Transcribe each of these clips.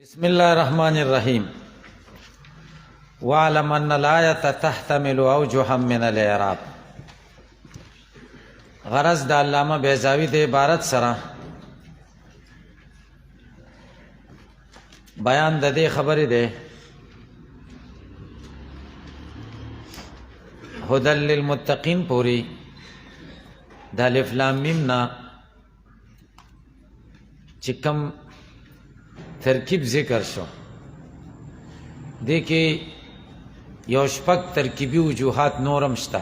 بسم الله الرحمن الرحیم وَاعْلَمْ أَنَّ الْآيَةَ تَحْتَمِلُ أَوْجُهًا مِنَ الْإِعْرَابِ. غرض د علامه بیضاوی د عبارت سره بیان د دې خبرې ده هدى للمتقین پوری د الف لام میم نا چې کوم ترکیب ذکر شو دې کې یو شپږ ترکیبي وجوهات نورم شته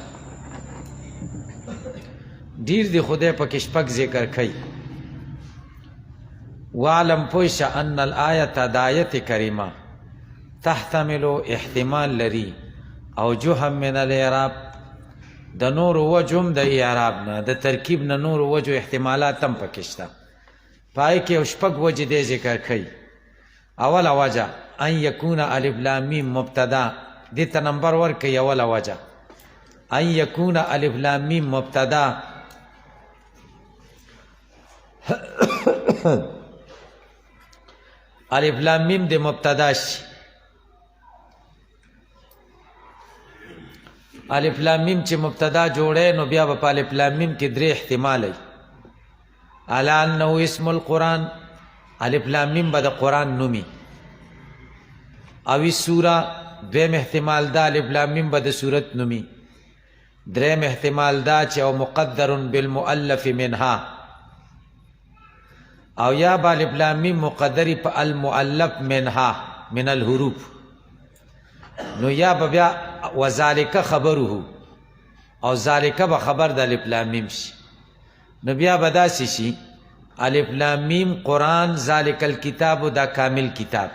ډیر دی خدای پکې شپږ ذکر کوي. وعلم پوش ان الآیة د آیت کریمه تحتمل احتمال لري اوجها من الاعراب د نور وجهم د اعراب نه د ترکیب نه نور وجه احتمالات هم پکې شته پای کې یو شپږ وجه دې ذکر کوي. اول وجه ان یکون الف لام میم مبتدا دې ته نمبر ورکړي. اول وجه ان یکون الف لام میم مبتدا الف لام میم د مبتدا شي. الف لام میم چې مبتدا جوړه نو بیا په الف لام میم کې درې احتمال وي. الا انه اسم القرآن الف لام میم به د قرآن نومي او سوره دویم احتمال دا الف لام میم به د سورت نومي. دریم احتمال دا چې او مقدر بالمؤلف منها او یا با الف لام میم مقدری په المؤلف منها من الحروف نو یا بیا وذالک خبره او ذالک به خبر د الف لام میم شي نو بیا بداسي شي الف لام میم قرآن ذالک الکتاب دا کامل کتاب.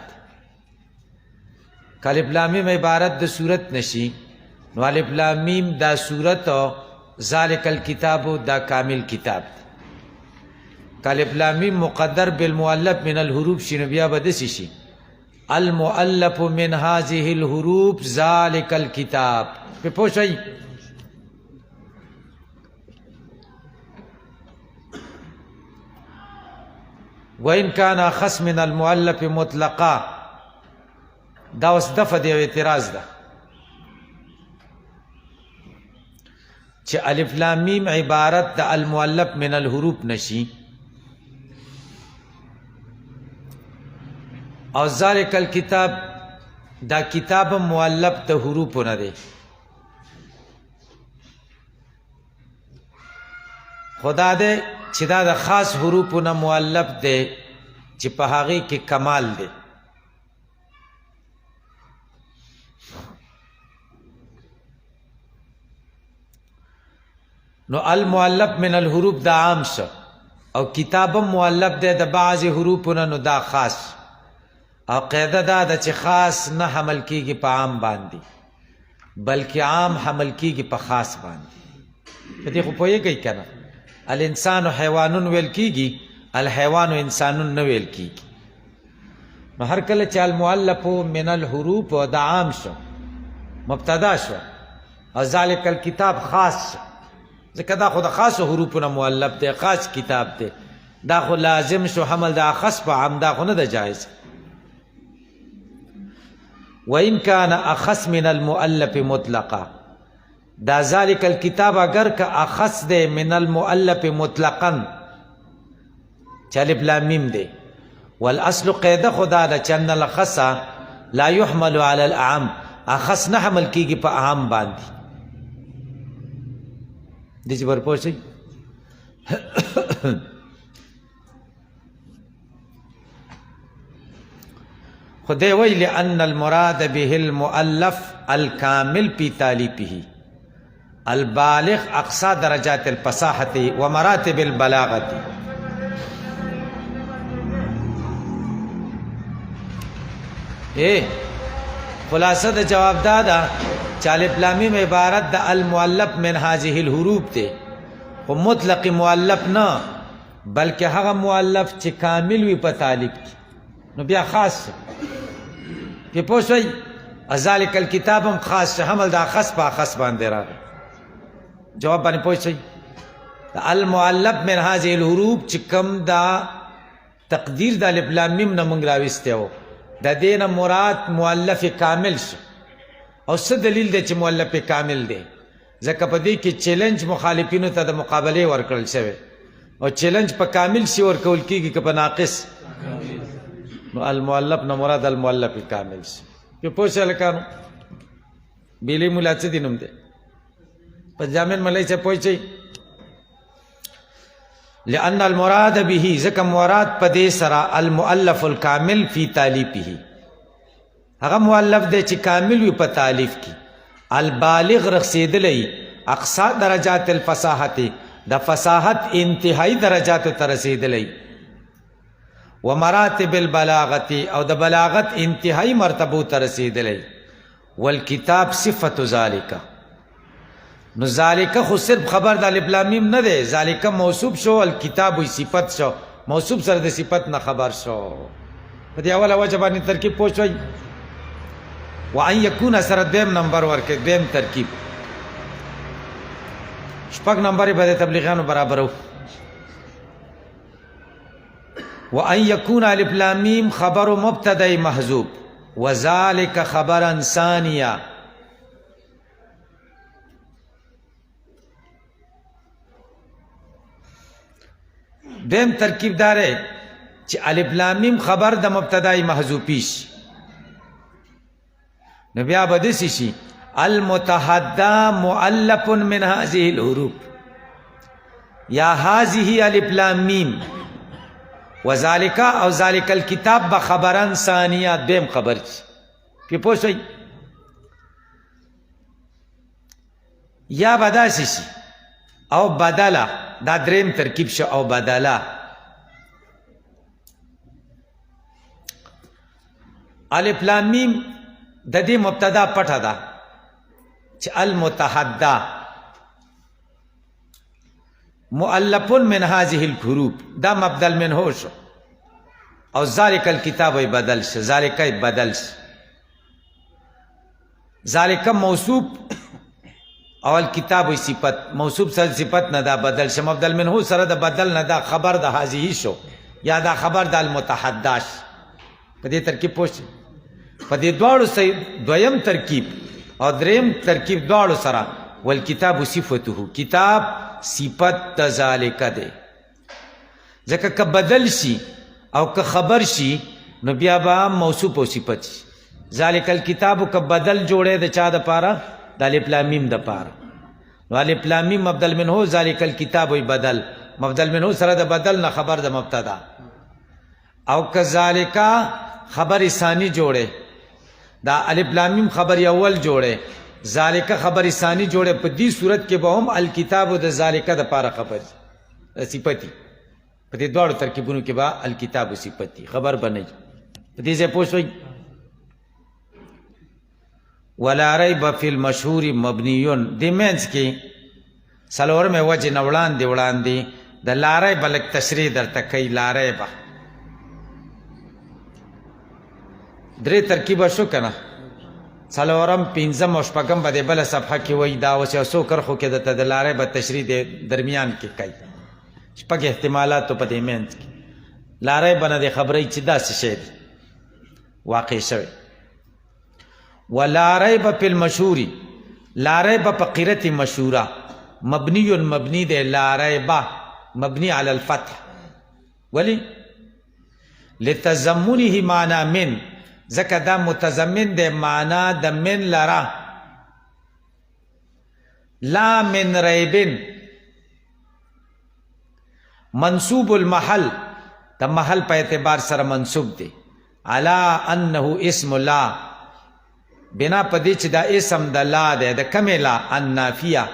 الف لام میم عبارت د صورت نشي نو الف لام میم دا صورت ذالک الکتاب دا کامل کتاب. الف لام میم مقدر بالمؤلف من الحروف شي نو بیا بداسي شي المؤلف من هذه الحروف ذالک الکتاب. په پوښي وإن كان أخص من المؤلف مطلقا دا اوس دفع دی اعتراض ده چې الف لام میم عبارت د المؤلف من الحروف نشي او ذالک الکتاب دا کتاب مؤلف د حروف نه دی. خدا دې چې دا د خاص حروفونه مؤلف دی چې په هغې کې کمال دی. نو المؤلف من الحروف دا عام شو او کتابم مؤلف دی د بعضې حروفونه نو دا خاص او قاعده دا ده چې خاص نه حمل کیږي په عام باندې بلکې عام حمل کیږي په خاص باندې. په دې خو پوهېږئ که نه الانسان حیوانون ویل کیږي الحیوان انسانون نه ویل کیږي. نو هر کله چې المؤلف من الحروف دا عام شو مبتدا شو او ذالک الکتاب خاص شو ځکه دا خو د خاصو حروفونه مؤلف دی خاص کتاب دی دا خو لازم شو حمل د اخص په عام دا خو نه ده جایز. وإن كان أخص من المؤلف مطلقا دا ذالک الکتاب اگر که اخص دے من المؤلف مطلقا چه الف لام میم دے والاصل قیده خدا دا چن الخص لا يحمل على الاعم اخص نه حمل کیږي په عام باندې. دې چې ورپوښي خدای وی لأن المراد به المؤلف الكامل في تالیفه البالغ اقصى درجات الفصاحة ومراتب البلاغة. خلاصه د جواب دادا چې الف لام میم عبارت د المؤلف من هذه الحروف ته خو مطلق مؤلف نه بلکې هغه مؤلف چې کامل وي په تالیف کې نو بیا خاص په پوښي ذالک الکتاب هم خاص حمل د خاص په خاص باندې راغی. جواب باندې پوښي المؤلف من هذه الحروف چې کوم دا تقدیر د الف لام میم نه مونږ راوسته وو د دې نه مراد مؤلف کامل شو. او څه دلیل دی چې مؤلف کامل دی؟ ځکه په دې کې چیلنج مخالفینو ته د مقابلې ورکړل شوی، او چیلنج په کامل شي ورکول کېږي که په ناقص؟ نو المؤلف نه مراد المؤلف کامل شي. په پوه شئ هلکانو؟ بیلی مولا څه دي نوم دی؟ په جامع ملای صاحب پوه شئ؟ لأن المراد به ځکه مراد په دې سره المؤلف الکامل فی تالیفه، هغه مؤلف دی چې کامل وي په تالیف کې، البالغ رسیدلی اقصا درجات الفصاحت، د فصاحت انتهایی درجاتو ته رسیدلی، و مراتب البلاغت او د بلاغت انتهایی مرتبو ته رسیدلی، والکتاب صفت ذالک. نو ذالک خو صرف خبر د الف لام میم نه دی، ذالک موصوف شو، الکتاب وی صفت شو، موصوف سره د صفت نه خبر شو. په دې اوله وجه باندې ترکیب پوه شوئ. وان یکون سره دویم نمبر ورکړي، دویم ترکیب. شپږ نمبر به د تبلیغیانو برابرو. وان یکون الف لام میم خبر مبتدا محذوب وذالک خبرا ثانیه. دویم ترکیب داره چې الف لام میم خبر د مبتدای محذوفی شي، نو بیا به داسې شي المتحدى مؤلف من هذه الحروف، یا هذه الف لام میم وذالک او ذالک الکتاب به خبرا ثانیه، دویم خبر شي. پې پوه شئ؟ یا به داسې شي او بدله، دا دریم ترکیب شو، او بدله الف لام میم د دې مبتدا پټه ده چې المتحدى مؤلف من هذه الحروف، دا مبدل منه شو، او ذالک الکتاب بدل شو، ذالک بدل شو، ذالک موصوف او الکتاب صفت، موصوف سره صفت نه دا بدل شو، مبدل منه سره د بدل نه دا خبر د هذه شو، یا دا خبر د المتحدى شو. په دې ترکیب پوه شئ. په دې دواړو دویم ترکیب او دریم ترکیب دواړو سره والکتاب صفته، کتاب صفت د ذالک دی. ځکه که بدل شي او که خبر شي نو بیا به موصوف او صفت شي. ذالک الکتاب که بدل جوړی د چا دپاره؟ د الف لام میم دپاره. نو الف لام میم مبدل منه، ذالک الکتاب وی بدل، مبدل منه سره د بدل نه خبر د مبتدا. او که ذالک خبر ثانی جوړی، دا الف لام میم خبر اول جوړی، ذالک خبر ثانی جوړی، په دې صورت کې به هم الکتاب د ذالک دپاره خبر صفتی. په دې دواړو ترکیبونو کې به الکتاب صفتی خبر بنئ. په دې ځای پوه شئ. ولا ریب فی المشهور مبنیون، دې منځ کې څلورمې وجې نه وړاندې د لا ریب لږ تشریح درته کوي. لا ریب درې ترکیبه شو که نه؟ څلورم، پنځم او شپږم به د بله صفحه کې وایي. دا اوس یو څو کرښو کې درته د لا ریب تشریح د درمیان کې کوي. شپږ احتمالاتو په دې منځ کې لا ریب نه دی خبرئ چې داسې شی دی واقع شوی. ولا ریب فی المشهور، لا ریب په قرأت مشهوره، مبنی مبنی دی، لا ریب مبنی علی الفتح. ولی؟ لتضمنه معنی من، ځکه دا متضمن دی معنا د من لره. لا من ریبن، منصوب المحل، د محل په اعتبار سره منصوب دی، علی انه اسم لا، بنا په دې چې دا اسم د لا دی. د کمې لا؟ النافیه،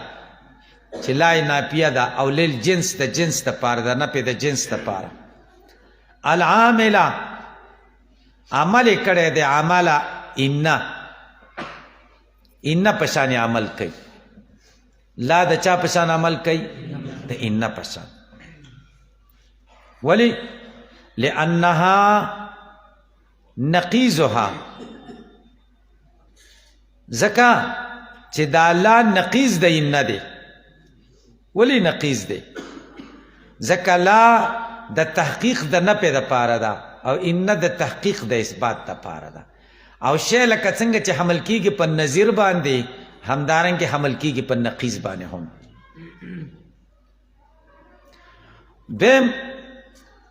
چې لا نافیه ده، او للجنس د جنس دپاره ده، نفې د جنس دپاره. العامله، عمل یې کړی دی، عمله انه، انه په شان عمل کوي. لا د چا په شان عمل کوي؟ د انه په شان. ولی؟ لأنها نقیزها، ځکه چې دا لا نقیز د انه دی. ولی نقیز دی؟ ځکه لا د تحقیق د نفې دپاره ده، او ان د تحقیق د اثبات لپاره ده او شی لکه څنګه چې حمل کیږي په نظیر باندې همدارنګه حمل کیږي په نقیض باندې هم. دیم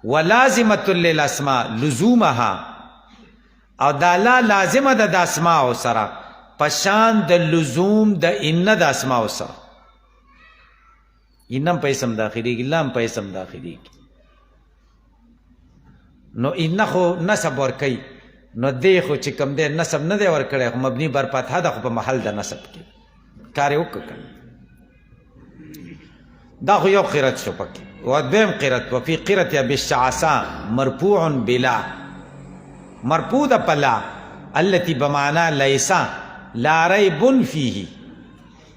ولازمه للاسماء لزومها او دا لا لازمه ده د اسماء سره پشان د لزوم د ان د اسماء سره. انم په اسم داخليږي لام په اسم داخليږي نو ان خو نسب ور کوي نو دی خو چې کوم دی نسب نه دی ور کړی خو مبني بر فتحه ده خو په محل د نسب کې کار یې وکړ. دا خو یو قرت شو پکې. ودویم قرت وفي قرت بالشعثاء مرفوع بلا مرفوع د پلا التي بمعنى ليس لا ريب فيه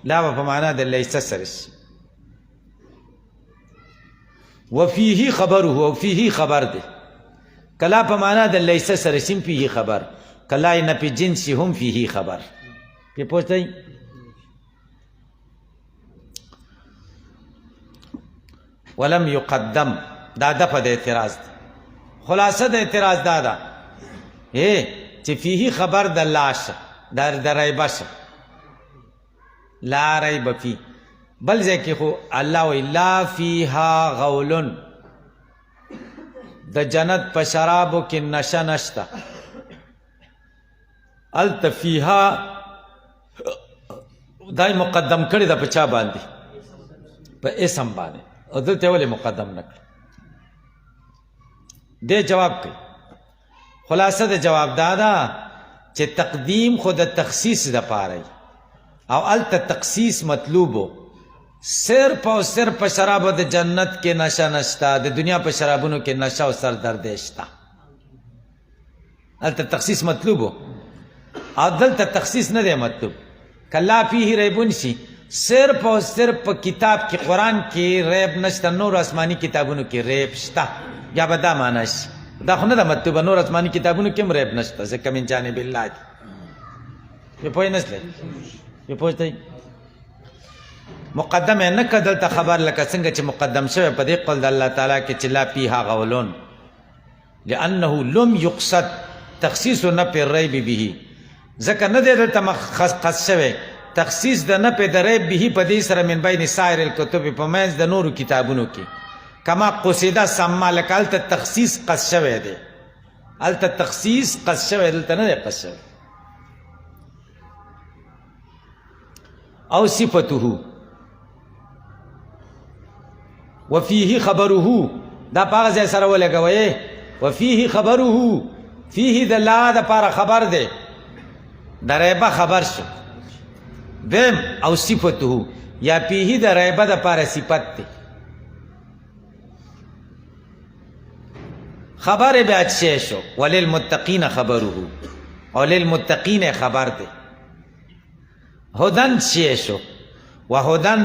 لا په معنا د ليس سره وفيه خبره وفيه خبر ده کلا په معنا د ليس سره سیم فيه خبر کلا نه په جنس هم فيه خبر په پوښتای. ولم يقدم دا دفع د اعتراض خلاصه د اعتراض دا ده چې فيه خبر د لاش د ریبش لا ریب فی بل ځکه خو الله الا فیها غول د جنت په شرابو کې نشه نشته الت فیها دای مقدم کړی د پچا باندې په اسم باندې او دلته ولې مقدم نکړ دې جواب کوي. خلاصه د جواب دادا چې تقدیم خود تخصیص د پاره او الت تخصیص مطلوبو صرف او صرف په شرابو د جنت کې نشه نشتا د دنیا په شرابونو کې نشه او سر درد شتا الت تخصیص مطلوبو او دلته تخصیص نه دی مطلوب کلا فيه ریبون شي صرف او صرف په کتاب کې قرآن کې ریب نشته نور آسمانی کتابونو کې ریب شتا یا به دا معنی شي دا خو نه د مطلوبه نور آسمانی کتابونو کې هم ریب نشته ځکه من جانب الله دی په پوه نه سلی په پوهتئ مقدم نه کدل ته خبر لکه څنګه چې مقدم شوی په دې قول د الله تعالی کې چې لا فيها غولون لانه لم يقصد تخصیص نفي الريب به ځکه نه دی دلته مخصص شوی تخصیص د نفي د ریب به په دې سره من بین سایر الکتب په منځ د نورو کتابونو کې کما قصیده سما لکه هلته تخصیص قص شوی دی هلته تخصیص قص شوی دلته نه دی قص شوی. او صفته وفيه خبره دا پاغه ځای سره ولګوي وفيه خبره فيه د لا د پاره خبر دی د ریبه خبر شو دیم او صفته یا فيه د ریبه د پاره صفت دی خبر به اچ شو وللمتقین خبره او للمتقین خبر دی هدن شو وهدن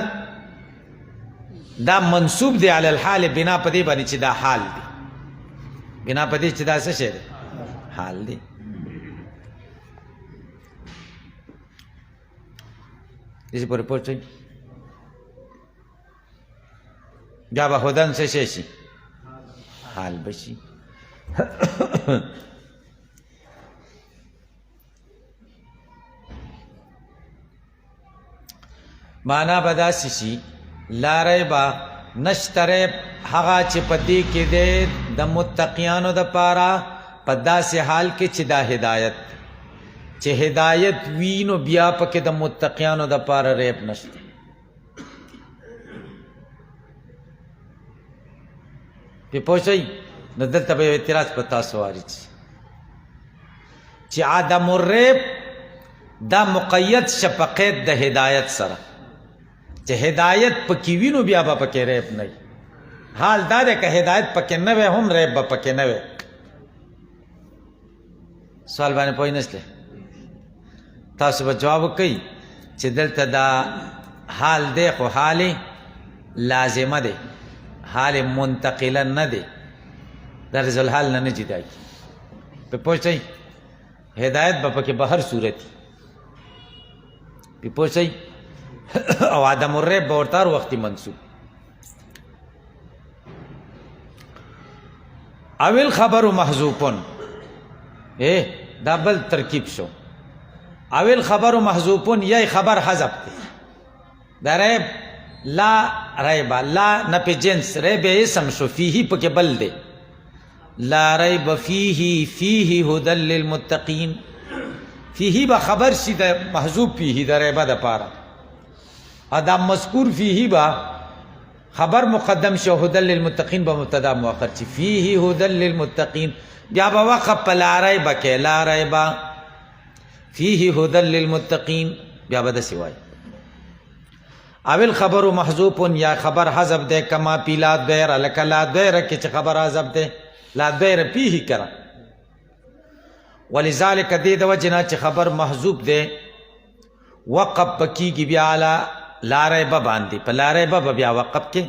دا منصوب دی علی الحال بنا پدې باندې چې دا حال دی بنا پدې چې دا څه شی دی حال دی. دې په رپورټ کې دا به هدن څه شي حال بشي. معنا بداسي شي لا ریبا نشتریب هغه چې پدې کې دې د متقیانو د پاره په داسې حال کې چې دا هدایت چې هدایت وینو بیا پکې د متقیانو د پاره ریب نشته. په پوښتنه نو دلته به اعتراض په تاسو واري چې عدم الریب دا مقید شفقت د هدایت سره چې هدایت پکې وینو بیا به پکې ریب نه حال دا دی که هدایت پکې نه وي هم ریب به پکې نه وي. سوال باندې پوه نه شئ تاسو به جواب کوئ چې دلته دا حال دی خو حال لازمه دی حال منتقله نه دی درز الحال نه جدا کی په پوښتنه هدایت به پکې به هر صورت په پوښتنه او عدم الریب به ورته هر وختي منصوب. اول خبر محذوفن دا بل ترکیب شو اول خبر محذوفن یا خبر حذف دی دا ریب لا ریب لا نپی جنس ریب اسم شو فیہی پک بل دے لا ریب فیہی ہدن للمتقین فیہی با خبر شی دا محذوف فیہی دا ریبا دا پارا ادا مذکور فیہی با خبر مقدم شو هدى للمتقین با مبتدا مؤخر چی فیہ هدى للمتقین بیا با وقف پا لا ریب کے لا ریب فیہ هدى للمتقین بیا با دا سوائی اول خبر محذوف یا خبر حذف دے کما پی لا دیر لکا لا دیر کی چی خبر حذف دے لا دیر پیہی کرا ولذالک دید وجنا چی خبر محذوف دے وقف پکی گی بیا لا ریب باندی پا لا ریب بیا وقف کے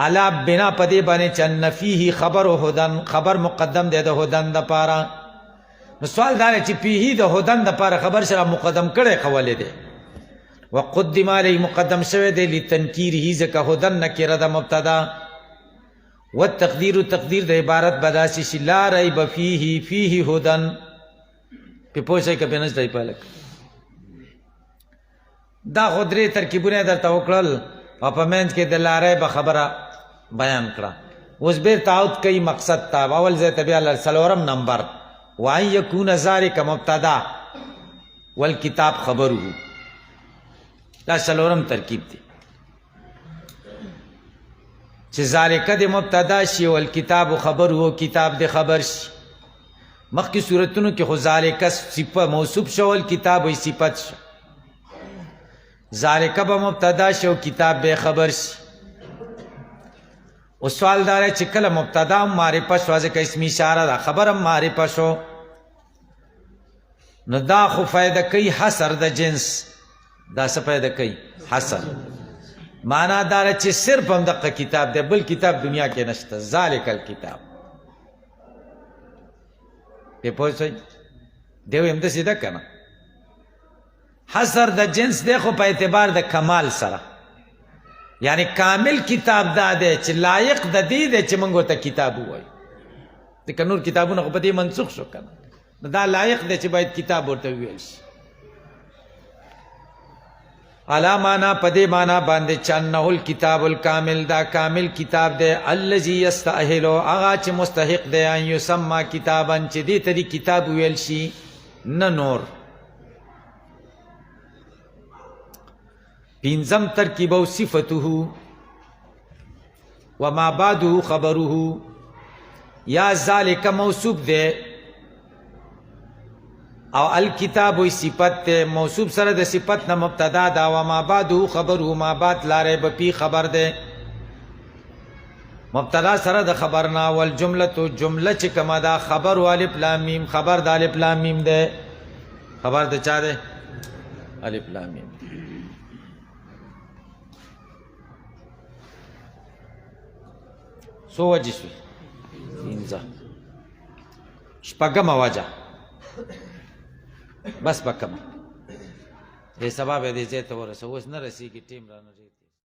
علا بنا پدے بانے چن فیہی خبر و ہدن خبر مقدم دے دا ہدن دا پارا سوال دارے چی پیہی دا ہدن دا پارا خبر شرا مقدم کرے خوالے دے وقدم علی مقدم شوے دے لتنکیر ہی زکا ہدن نکیر دا مبتدا والتقدیر تقدیر دا عبارت بداسی شی لا ریب فیہی ہدن پی پوچھے کبھی نجد ای پالک دا خودری ترکیبونه در توکلل او په منځ کې د لا ریب خبره بیان کړه اوس بیر تعود کوي مقصد تا اول ځای ته بیا څلورم نمبر وان یکون ذلک مبتدا والکتاب خبره دا څلورم ترکیب دی چې ذالک د مبتدا شي والکتاب خبره کتاب د خبر شي مخکې صورتونو کې خو ذالک صفه موصوف شو والکتاب وی صفت شو ذالک با مبتدا شو کتاب بے خبر سی او سوال دارے چکل مبتدا معرفہ شو ازکا اسمی اشارہ دا خبرم معرفہ شو نو دا خو فائدہ کئی حسر دا جنس دا سا فائدہ کئی حسر مانا دارے چی صرف ہم دقا کتاب دے بل کتاب دنیا کے نشتا ذالک الکتاب پہ پوچھ سوئی دیو ہم دا سیدھا کنا حسر دا جنس دے خو پا اعتبار دا کمال سرا یعنی کامل کتاب دا دے چی لائق دا دی دے چی منگو تا کتاب ہوئی دیکھا نور کتابوں نخو پا دی منسوخ شو کنا دا لائق دے چی باید کتاب ہوتا ہوئی علا مانا پا دی مانا باندے چاننہو الکتاب الکامل دا کامل کتاب دے اللذی یستاہلو آغا چی مستحق دے ان یسمى کتابا چی دی تا دی کتاب ہوئی شی نا نور پینزم ترکیب و صفته وما بعده خبره یا ذالک موصوف دے او الکتاب و صفت دے موصوف سر دے صفت نا مبتدا دا وما بعده خبره ما بعد لا ریب فی خبر دے مبتدا سر دے خبرنا والجملت جملہ چکما دا خبر و الف لام میم خبر دا الف لام میم دے خبر دے چاہ دے الف لام میم سو وجه شوی انزا شپگم وجه بس بکم دے سبا بے دے زیتا ورسا وز نرسی کی ٹیم رانا ریتی